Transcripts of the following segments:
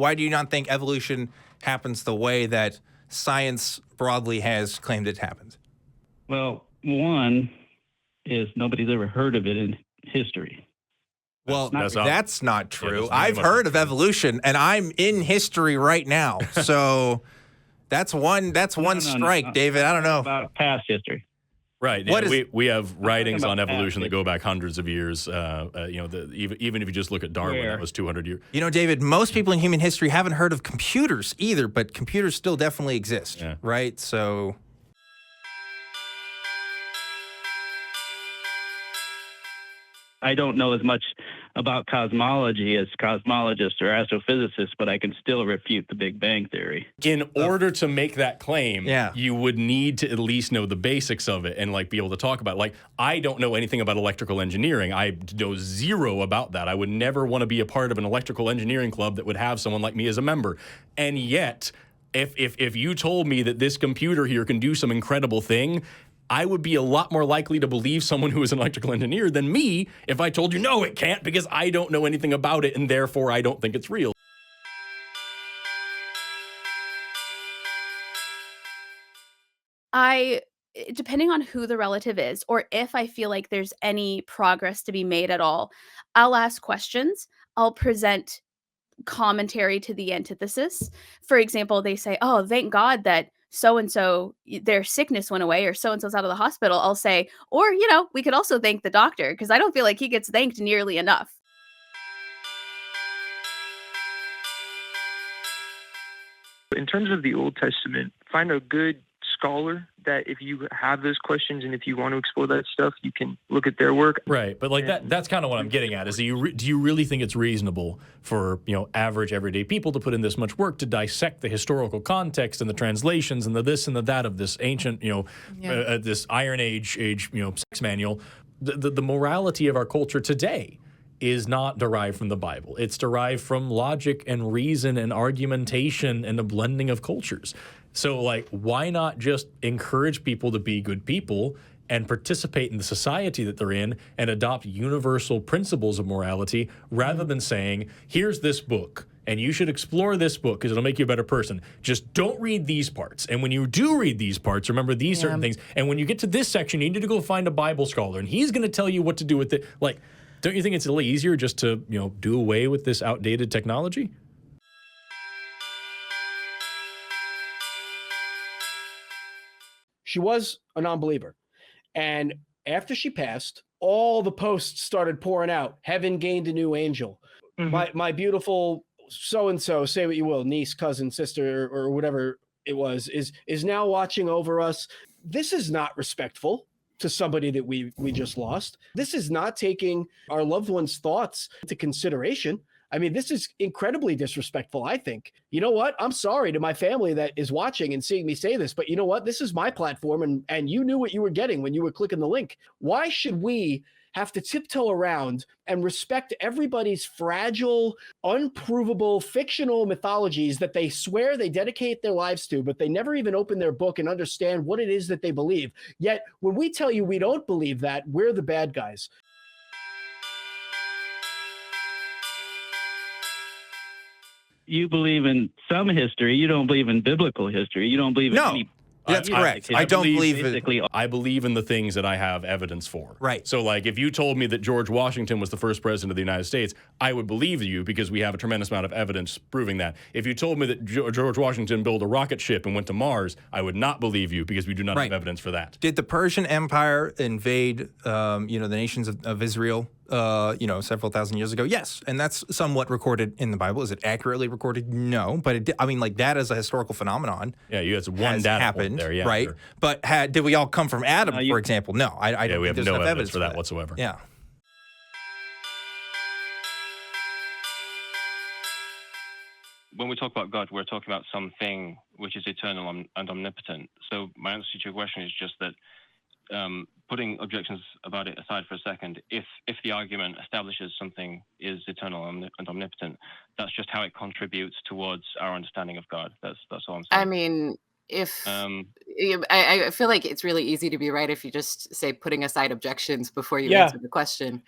Why do you not think evolution happens the way that science broadly has claimed it happened? Well, one is nobody's ever heard of it in history. Well, that's not true. I've heard of evolution, and I'm in history right now. So that's one strike, David. I don't know. About past history. Right. Yeah, we have writings on evolution that go back hundreds of years. Even if you just look at Darwin, that was 200 years. You know, David, most people in human history haven't heard of computers either, but computers still definitely exist, right? So... I don't know as much about cosmology as cosmologists or astrophysicists, but I can still refute the Big Bang Theory. In order to make that claim, you would need to at least know the basics of it and like be able to talk about it. Like, I don't know anything about electrical engineering. I know zero about that. I would never want to be a part of an electrical engineering club that would have someone like me as a member. And yet, if you told me that this computer here can do some incredible thing, I would be a lot more likely to believe someone who is an electrical engineer than me if I told you, no, it can't, because I don't know anything about it, and therefore I don't think it's real. Depending on who the relative is, or if I feel like there's any progress to be made at all, I'll ask questions. I'll present commentary to the antithesis. For example, they say, oh, thank God that so-and-so, their sickness went away, or so-and-so's out of the hospital. I'll say, or, we could also thank the doctor, because I don't feel like he gets thanked nearly enough. In terms of the Old Testament, find a good scholar that if you have those questions and if you want to explore that stuff, you can look at their work. Right. But like that's kind of what I'm getting at is do you really think it's reasonable for, average everyday people to put in this much work to dissect the historical context and the translations and the this and the that of this ancient, this Iron Age, sex manual, the morality of our culture today is not derived from the Bible. It's derived from logic and reason and argumentation and the blending of cultures. So, why not just encourage people to be good people and participate in the society that they're in and adopt universal principles of morality rather than saying, here's this book, and you should explore this book because it'll make you a better person. Just don't read these parts. And when you do read these parts, remember these certain things. And when you get to this section, you need to go find a Bible scholar, and he's going to tell you what to do with it. Don't you think it's a little easier just to, do away with this outdated technology? She was a non-believer. And after she passed, all the posts started pouring out. Heaven gained a new angel. Mm-hmm. My beautiful so-and-so, say what you will, niece, cousin, sister, or whatever it was, is now watching over us. This is not respectful to somebody that we just lost. This is not taking our loved ones' thoughts into consideration. I mean, this is incredibly disrespectful, I think. You know what? I'm sorry to my family that is watching and seeing me say this, but you know what? This is my platform, and you knew what you were getting when you were clicking the link. Why should we have to tiptoe around and respect everybody's fragile, unprovable, fictional mythologies that they swear they dedicate their lives to, but they never even open their book and understand what it is that they believe? Yet, when we tell you we don't believe that, we're the bad guys. You believe in some history. You don't believe in biblical history. You don't believe in any. That's correct. I don't believe it. I believe in the things that I have evidence for. Right. So, if you told me that George Washington was the first president of the United States, I would believe you because we have a tremendous amount of evidence proving that. If you told me that George Washington built a rocket ship and went to Mars, I would not believe you because we do not have evidence for that. Did the Persian Empire invade, the nations of Israel? Several thousand years ago? Yes. And that's somewhat recorded in the Bible. Is it accurately recorded? No. But that as a historical phenomenon. Yeah, you had one data happened there, yeah. Right. Sure. But did we all come from Adam, for example? No. I don't we have think no there's evidence for that whatsoever. Yeah. When we talk about God, we're talking about something which is eternal and omnipotent. So my answer to your question is just that putting objections about it aside for a second, if the argument establishes something is eternal and omnipotent, that's just how it contributes towards our understanding of God. That's all I'm saying. I mean, I feel like it's really easy to be right if you just say putting aside objections before you answer the question.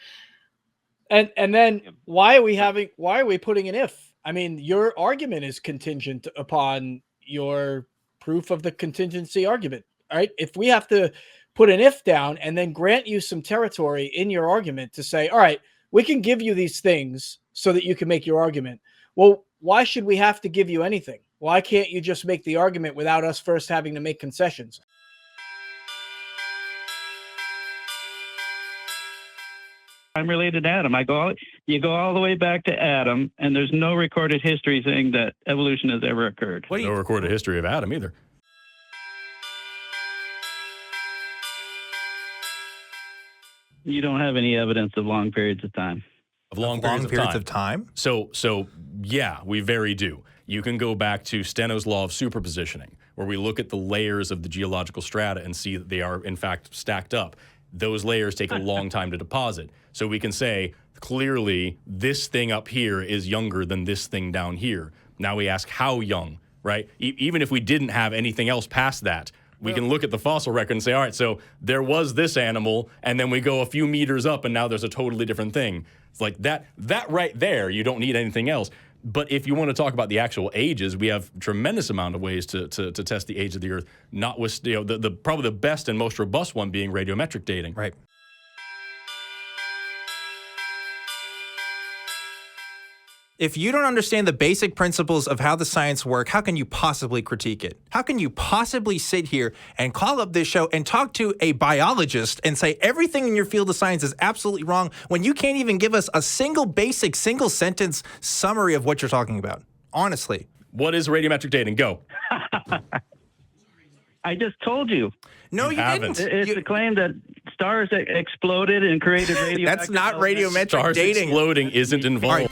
And then why are we putting an if I mean, your argument is contingent upon your proof of the contingency argument, right? If we have to put an if down and then grant you some territory in your argument to say, all right, we can give you these things so that you can make your argument. Well, why should we have to give you anything? Why can't you just make the argument without us first having to make concessions? I'm related to Adam. You go all the way back to Adam, and there's no recorded history saying that evolution has ever occurred. No recorded history of Adam either. You don't have any evidence of long periods of time. Of long periods of time? So yeah, we very do. You can go back to Steno's law of superpositioning, where we look at the layers of the geological strata and see that they are, in fact, stacked up. Those layers take a long time to deposit. So we can say, clearly, this thing up here is younger than this thing down here. Now we ask how young, right? Even if we didn't have anything else past that, we can look at the fossil record and say, all right, so there was this animal, and then we go a few meters up, and now there's a totally different thing. It's like that right there, you don't need anything else. But if you want to talk about the actual ages, we have a tremendous amount of ways to test the age of the Earth. Not with, the probably the best and most robust one being radiometric dating. Right. If you don't understand the basic principles of how the science work, how can you possibly critique it? How can you possibly sit here and call up this show and talk to a biologist and say everything in your field of science is absolutely wrong when you can't even give us a single sentence summary of what you're talking about? Honestly. What is radiometric dating? Go. I just told you. No, you didn't. It's a claim that stars exploded and created radioactive. That's not elements. radiometric Stars dating. exploding isn't involved. All right.